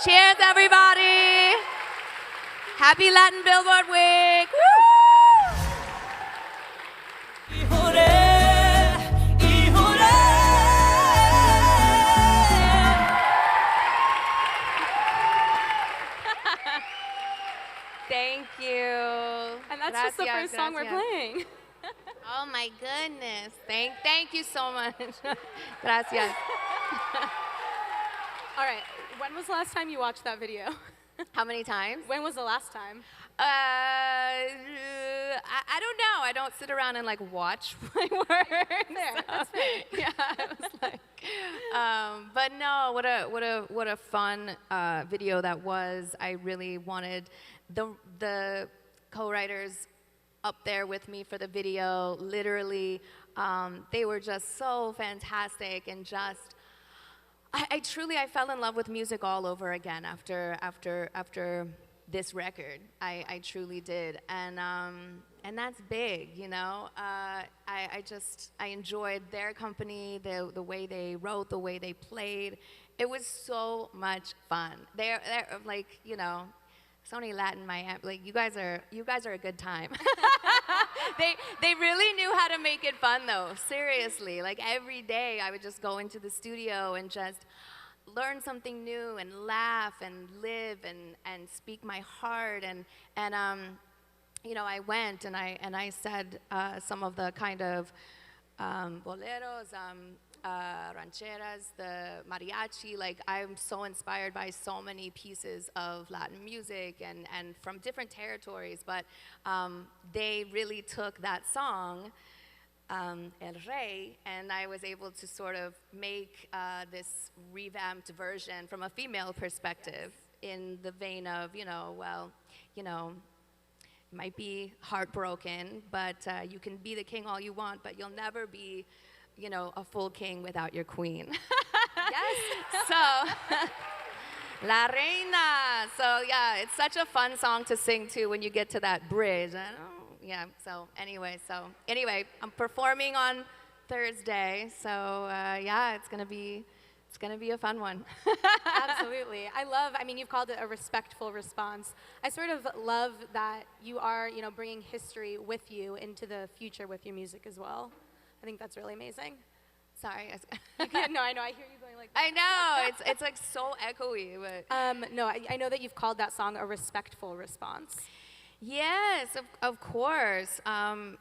Cheers, everybody. Happy Latin Billboard Week. Woo! Thank you. And that's just the first song we're playing. Oh my goodness. Thank you so much. Gracias. All right. When was the last time you watched that video? How many times? When was the last time? I don't know. I don't sit around and like watch my work. That's fair. Yeah, I was like, but no, what a fun video that was. I really wanted the co-writers up there with me for the video. Literally, they were just so fantastic and just. I truly fell in love with music all over again after this record. I truly did, and that's big, you know. I enjoyed their company, the way they wrote, the way they played. It was so much fun. They're like, you know, Sony Latin Miami. Like you guys are a good time. They really knew how to make it fun though. Seriously, like every day I would just go into the studio and just learn something new and laugh and live and speak my heart and you know, I went and I said some of the kind of boleros, rancheras, the mariachi. Like I'm so inspired by so many pieces of Latin music and from different territories, but they really took that song, El Rey, and I was able to sort of make this revamped version from a female perspective in the vein of, you know, well, you know, might be heartbroken, but you can be the king all you want, but you'll never be, you know, a full king without your queen. Yes. So, La Reina. So yeah, it's such a fun song to sing to when you get to that bridge. Yeah. So anyway, I'm performing on Thursday. So yeah, it's gonna be a fun one. Absolutely. I mean, you've called it a respectful response. I sort of love that you are, you know, bringing history with you into the future with your music as well. I think that's really amazing. Sorry. No, I know. I hear you going like. I know. It's like so echoey, but. No, I know that you've called that song a respectful response. Yes, of course.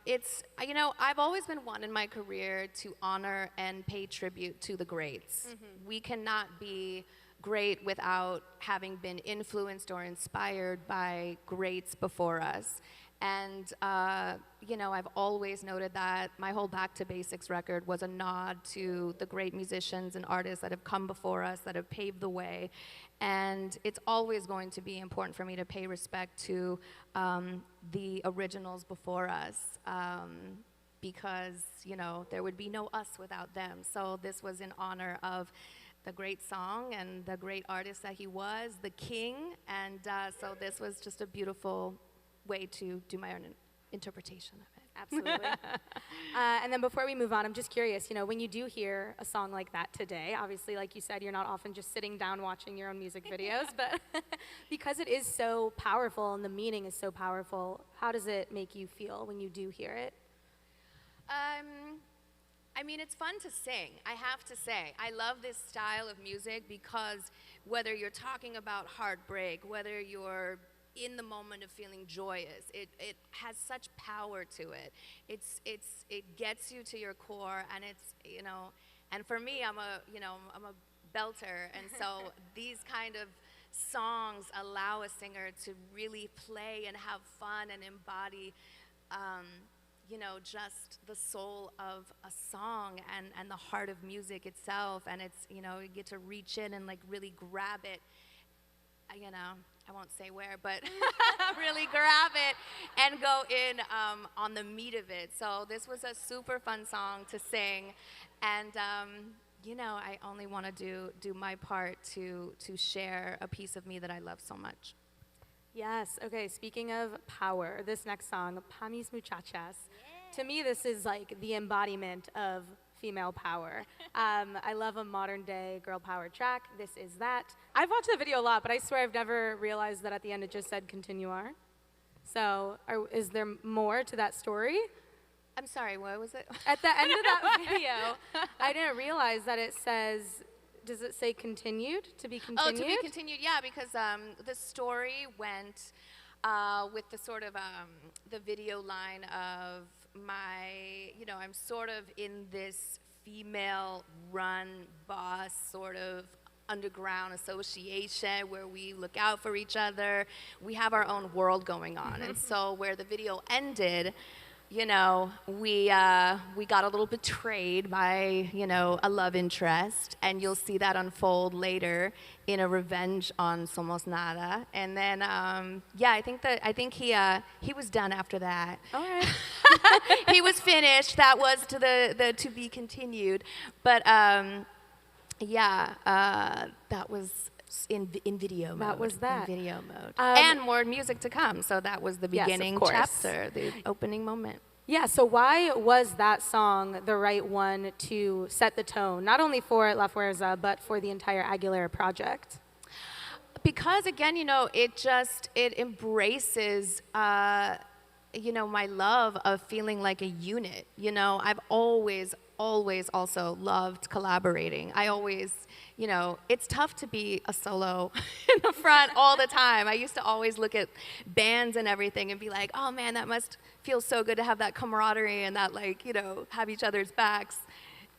It's, you know, I've always been one in my career to honor and pay tribute to the greats. Mm-hmm. We cannot be great without having been influenced or inspired by greats before us. And, you know, I've always noted that my whole Back to Basics record was a nod to the great musicians and artists that have come before us, that have paved the way. And it's always going to be important for me to pay respect to the originals before us, because, you know, there would be no us without them. So this was in honor of the great song and the great artist that he was, the king. And so this was just a beautiful way to do my own interpretation of it. Absolutely. And then before we move on, I'm just curious, you know, when you do hear a song like that today, obviously, like you said, you're not often just sitting down watching your own music videos, but because it is so powerful and the meaning is so powerful, how does it make you feel when you do hear it? I mean, it's fun to sing, I have to say. I love this style of music because whether you're talking about heartbreak, whether you're in the moment of feeling joyous, it has such power to it. It gets you to your core, and it's, you know, and for me, I'm a belter, and so these kind of songs allow a singer to really play and have fun and embody, you know, just the soul of a song and the heart of music itself. And it's, you know, you get to reach in and like really grab it, you know, I won't say where, but really grab it and go in on the meat of it. So this was a super fun song to sing, and you know, I only want to do my part to share a piece of me that I love so much. Yes. Okay. Speaking of power, this next song, Pa Mis Muchachas, to me, this is like the embodiment of female power. I love a modern day girl power track. This is that. I've watched the video a lot, but I swear I've never realized that at the end it just said continuar. So is there more to that story? I'm sorry, what was it? At the end of that video, I didn't realize that it says, does it say continued, to be continued? Oh, to be continued, yeah, because the story went with the sort of the video line of I'm sort of in this female run boss sort of underground association where we look out for each other. We have our own world going on. And so where the video ended, we got a little betrayed by, a love interest, and you'll see that unfold later in a revenge on Somos Nada. And then, I think he was done after that. All right. He was finished. That was to the to be continued. But that was in video mode. That was that. In video mode. And more music to come. So that was the beginning yes, of course. chapter, the opening moment. Yeah, so why was that song the right one to set the tone, not only for La Fuerza, but for the entire Aguilera project? Because again, it embraces my love of feeling like a unit. I've always also loved collaborating. I always, it's tough to be a solo in the front all the time. I used to always look at bands and everything and be like, oh man, that must feel so good to have that camaraderie and that have each other's backs,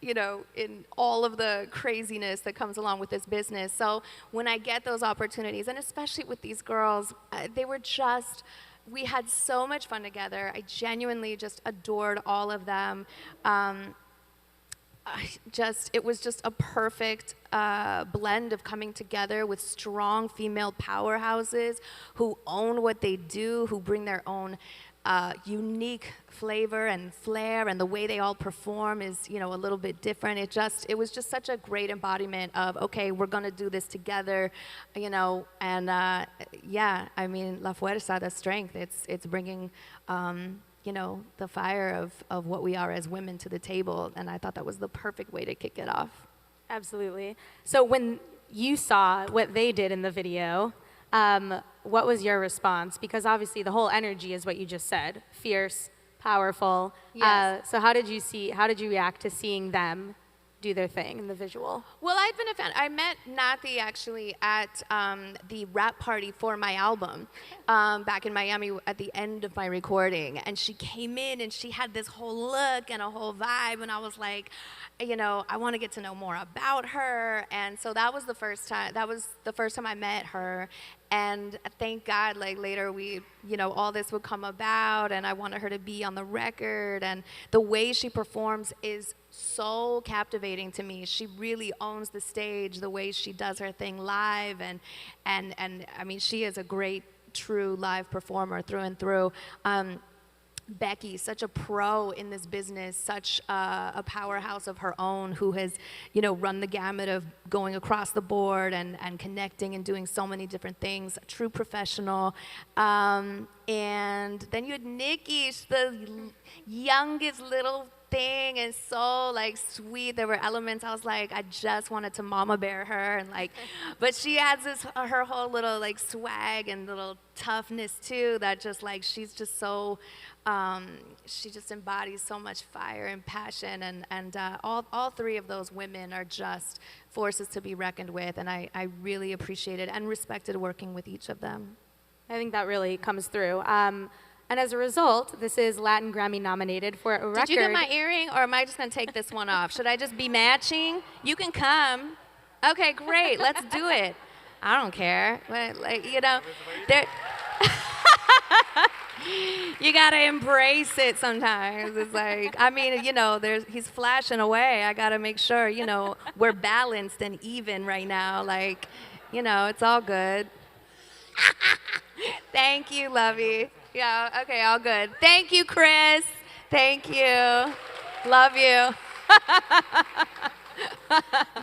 in all of the craziness that comes along with this business. So when I get those opportunities, and especially with these girls, we had so much fun together. I genuinely just adored all of them. It was just a perfect blend of coming together with strong female powerhouses who own what they do, who bring their own unique flavor and flair, and the way they all perform is, a little bit different. It was just such a great embodiment of, okay, we're gonna do this together, and La Fuerza, the strength, it's bringing, the fire of what we are as women to the table, and I thought that was the perfect way to kick it off. Absolutely. So when you saw what they did in the video, what was your response? Because obviously the whole energy is what you just said, fierce, powerful. Yes. So how did you react to seeing them do their thing in the visual? Well, I've been a fan. I met Nathy actually at the rap party for my album back in Miami at the end of my recording. And she came in and she had this whole look and a whole vibe. And I was like, I want to get to know more about her. And so that was the first time I met her. And thank God, later we, all this would come about, and I wanted her to be on the record. And the way she performs is so captivating to me. She really owns the stage, the way she does her thing live, and I mean, she is a great, true live performer through and through. Becky, such a pro in this business, such a powerhouse of her own, who has, run the gamut of going across the board and connecting and doing so many different things, a true professional. And then you had Nikki, she's the youngest little thing, and so sweet. There were elements I was like, I just wanted to mama bear her, and but she has her whole little swag and little toughness too, that just she's just so she just embodies so much fire and passion, and all three of those women are just forces to be reckoned with, and I really appreciated and respected working with each of them. I think that really comes through. And as a result, this is Latin Grammy nominated for a record. Did you get my earring, or am I just going to take this one off? Should I just be matching? You can come. Okay, great. Let's do it. I don't care. There. You got to embrace it sometimes. It's he's flashing away. I got to make sure, we're balanced and even right now. It's all good. Thank you, Lovey. Yeah, okay, all good. Thank you, Chris. Thank you. Love you.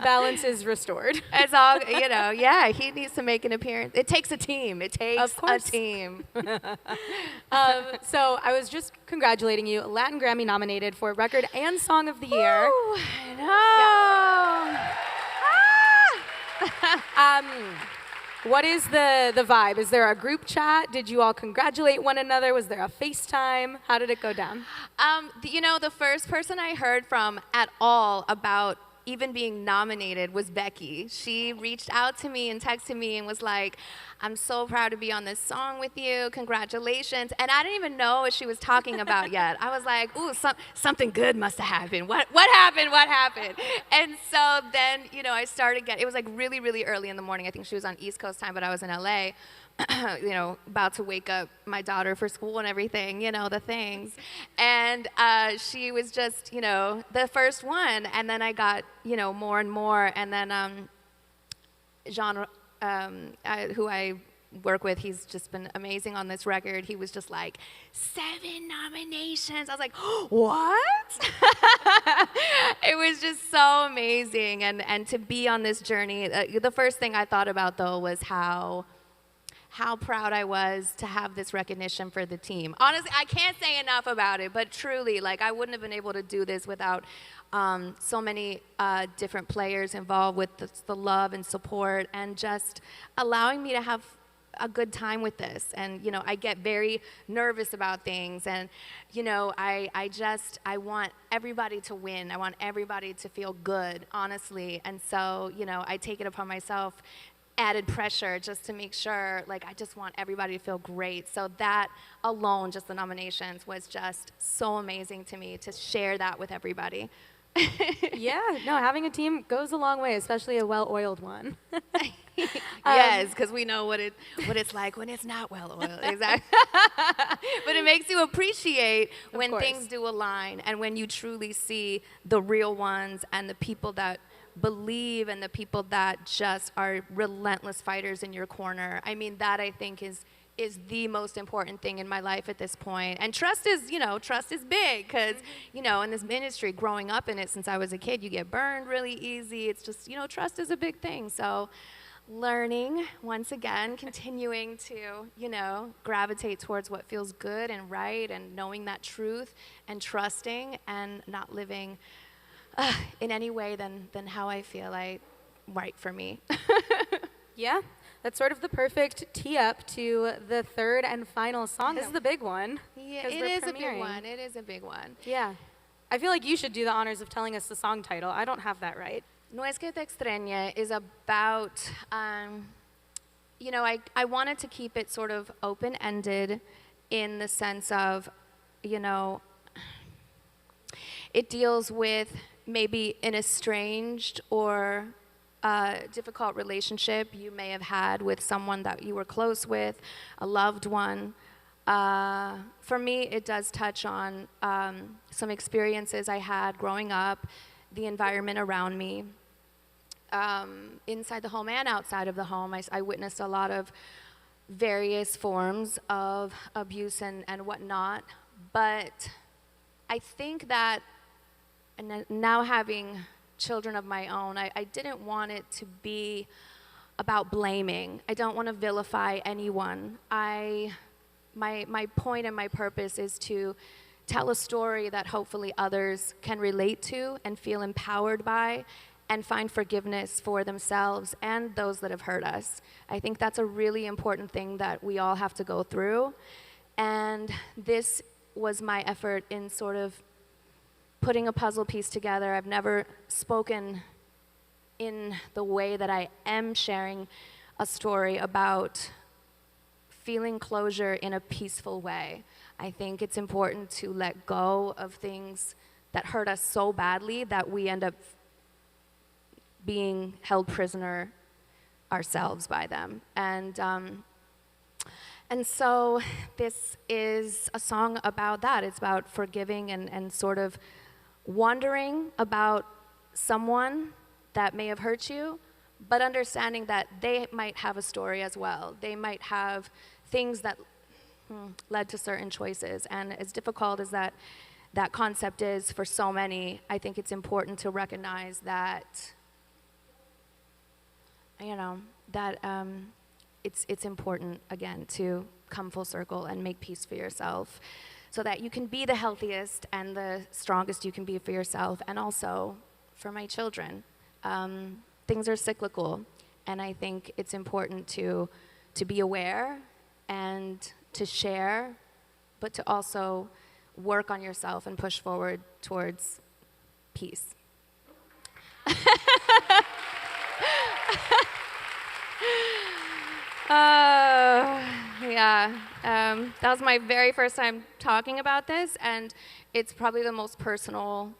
Balance is restored. It's all, yeah, he needs to make an appearance. It takes a team. It takes Of course. a team. So I was just congratulating you, Latin Grammy nominated for Record and Song of the Year. Ooh, I know. What is the vibe? Is there a group chat? Did you all congratulate one another? Was there a FaceTime? How did it go down? The first person I heard from at all about even being nominated was Becky. She reached out to me and texted me and was like, I'm so proud to be on this song with you. Congratulations. And I didn't even know what she was talking about yet. I was like, ooh, something good must have happened. What happened? What happened? And so then, I started it was like really, really early in the morning. I think she was on East Coast time, but I was in LA. About to wake up my daughter for school and everything, the things. And she was just, the first one. And then I got, more and more. And then Jean, who I work with, he's just been amazing on this record. He was just like, 7 nominations. I was like, what? It was just so amazing. And to be on this journey, the first thing I thought about, though, was how proud I was to have this recognition for the team. Honestly, I can't say enough about it, but truly, I wouldn't have been able to do this without so many different players involved with the love and support and just allowing me to have a good time with this. And, I get very nervous about things. And, I want everybody to win. I want everybody to feel good, honestly. And so, I take it upon myself, added pressure just to make sure, I just want everybody to feel great. So that alone, just the nominations, was just so amazing to me to share that with everybody. Yeah, no, having a team goes a long way, especially a well-oiled one. Yes, because we know what it's like when it's not well-oiled. Exactly. But it makes you appreciate when things do align and when you truly see the real ones and the people that believe and the people that just are relentless fighters in your corner. I mean, that I think is the most important thing in my life at this point. And trust is big because, in this ministry, growing up in it since I was a kid, you get burned really easy. It's just, trust is a big thing. So learning, once again, continuing to, gravitate towards what feels good and right and knowing that truth and trusting and not living in any way than how I feel right for me. Yeah, that's sort of the perfect tee up to the third and final song. This is the big one. Yeah, it is a big one. It is a big one. Yeah. I feel like you should do the honors of telling us the song title. I don't have that right. No es que te extrañe is about, I wanted to keep it sort of open-ended in the sense of, it deals with maybe an estranged or difficult relationship you may have had with someone that you were close with, a loved one. For me, it does touch on some experiences I had growing up, the environment around me, inside the home and outside of the home. I witnessed a lot of various forms of abuse and whatnot, but I think that and now having children of my own, I didn't want it to be about blaming. I don't want to vilify anyone. My point and my purpose is to tell a story that hopefully others can relate to and feel empowered by and find forgiveness for themselves and those that have hurt us. I think that's a really important thing that we all have to go through. And this was my effort in sort of putting a puzzle piece together. I've never spoken in the way that I am sharing a story about feeling closure in a peaceful way. I think it's important to let go of things that hurt us so badly that we end up being held prisoner ourselves by them. And so this is a song about that. It's about forgiving and sort of wondering about someone that may have hurt you, but understanding that they might have a story as well. They might have things that led to certain choices. And as difficult as that concept is for so many, I think it's important to recognize that you know, that it's important, again, to come full circle and make peace for yourself so that you can be the healthiest and the strongest you can be for yourself, and also for my children. Things are cyclical, and I think it's important to be aware and to share, but to also work on yourself and push forward towards peace. Yeah, that was my very first time talking about this, and it's probably the most personal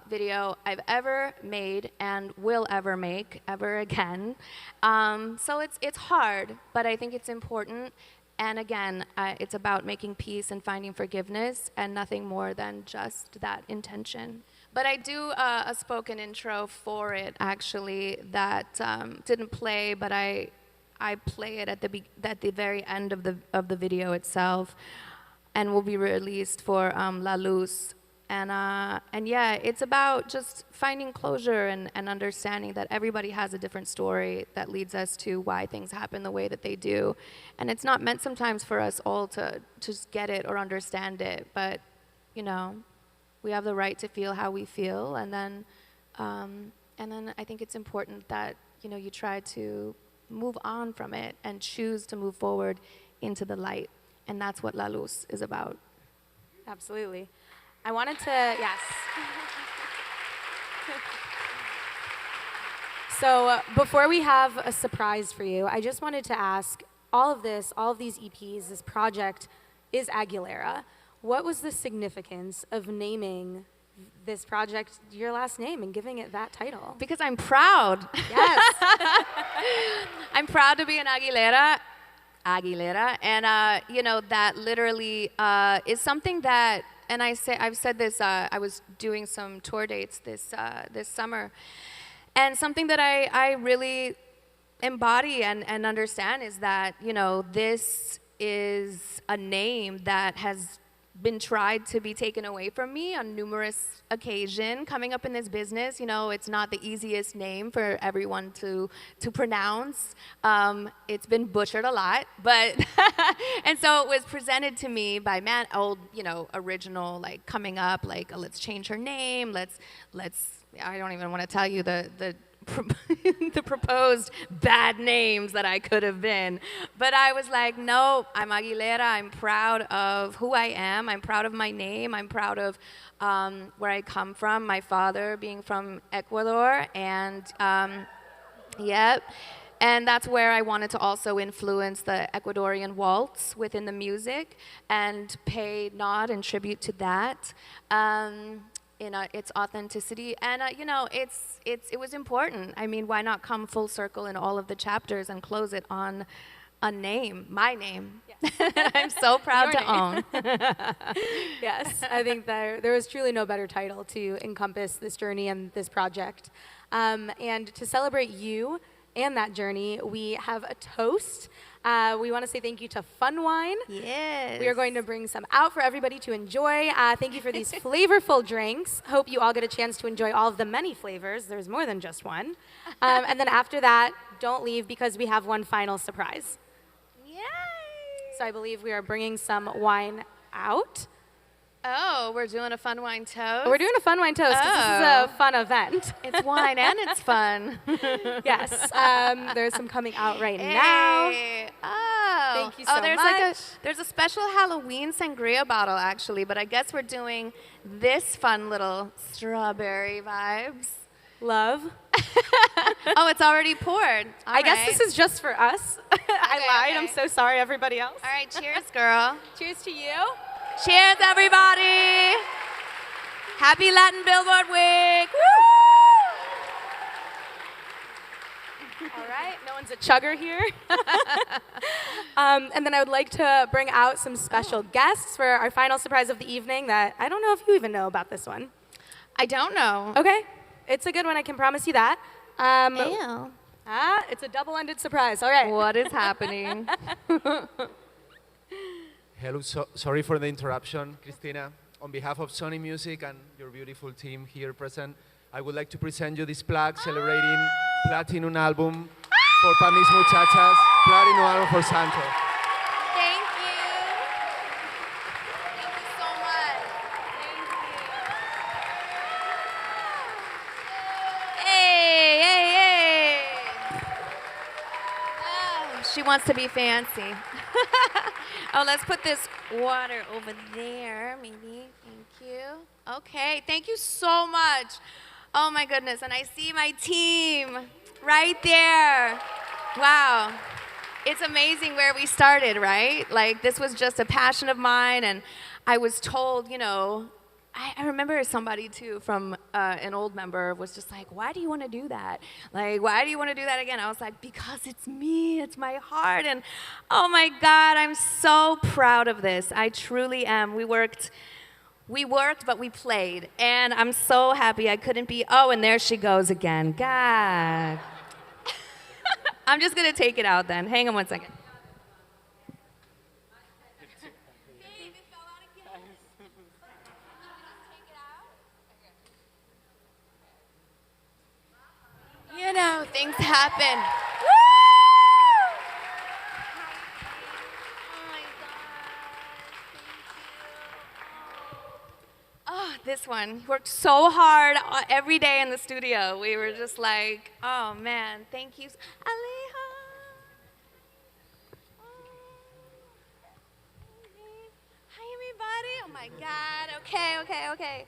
video I've ever made and will ever make ever again. So it's hard, but I think it's important. And again, it's about making peace and finding forgiveness, and nothing more than just that intention. But I do a spoken intro for it, actually, that didn't play, but I play it at the very end of the video itself, and will be released for La Luz. And yeah, it's about just finding closure and understanding that everybody has a different story that leads us to why things happen the way that they do. And it's not meant sometimes for us all to just get it or understand it, but, you know, we have the right to feel how we feel. And then I think it's important that, you know, you try to move on from it and choose to move forward into the light. And that's what La Luz is about. Absolutely. I wanted to, yes. So before we have a surprise for you, I just wanted to ask, all of these EPs, this project is Aguilera. What was the significance of naming this project your last name and giving it that title? Because I'm proud. Yes. I'm proud to be an Aguilera, and you know, that literally is something that, and I've said this, I was doing some tour dates this summer, and something that I really embody and understand is that, you know, this is a name that has been tried to be taken away from me on numerous occasions. Coming up in this business, you know, it's not the easiest name for everyone to pronounce. It's been butchered a lot, but and so it was presented to me by old, you know, original, like, coming up, like, let's change her name, let's I don't even want to tell you the the proposed bad names that I could have been. But I was like, no, I'm Aguilera. I'm proud of who I am. I'm proud of my name. I'm proud of where I come from, my father being from Ecuador. And yep. And that's where I wanted to also influence the Ecuadorian waltz within the music and pay nod and tribute to that. In its authenticity, and you know, it was important. I mean, why not come full circle in all of the chapters and close it on a name, my name? Yes. I'm so proud to own. Yes, I think there was truly no better title to encompass this journey and this project. And to celebrate you and that journey, we have a toast. We want to say thank you to Fun Wine. Yes. We are going to bring some out for everybody to enjoy. Thank you for these flavorful drinks. Hope you all get a chance to enjoy all of the many flavors. There's more than just one. And then after that, don't leave because we have one final surprise. Yay! So I believe we are bringing some wine out. Oh, we're doing a Fun Wine toast? We're doing a Fun Wine toast because this is a fun event. It's wine and it's fun. Yes. There's some coming out right now. Oh. Thank you so much. much. There's a special Halloween sangria bottle, actually, but I guess we're doing this fun little strawberry vibes. Love. Oh, it's already poured. I guess this is just for us. I lied. Okay. I'm so sorry, everybody else. All right, cheers, girl. Cheers to you. Cheers, everybody. Happy Latin Billboard Week. Woo! All right, no one's a chugger here. And then I would like to bring out some special guests for our final surprise of the evening that I don't know if you even know about this one. I don't know. Okay, it's a good one, I can promise you that. Ew. It's a double-ended surprise, all right. What is happening? Hello, sorry for the interruption, Christina. On behalf of Sony Music and your beautiful team here present, I would like to present you this plaque celebrating Platinum album for Pa' Mis Muchachas, Platinum album for Santo. Thank you. Thank you so much. Thank you. Hey, hey, hey. Oh, she wants to be fancy. Oh, let's put this water over there, maybe. Thank you. Okay, thank you so much. Oh my goodness, and I see my team right there. Wow. It's amazing where we started, right? Like, this was just a passion of mine, and I was told, you know, I remember somebody too from an old member was just like, why do you want to do that? Like, why do you want to do that again? I was like, because it's me, it's my heart, and oh my God, I'm so proud of this. I truly am. We worked, but we played, and I'm so happy I couldn't be, oh, and there she goes again. God. I'm just gonna take it out then. Hang on one second. You know, things happen. Woo! Oh my God. Oh, this one. He worked so hard every day in the studio. We were just like, oh man, thank you. Aleja. Hi, everybody. Oh my God. Okay. Okay.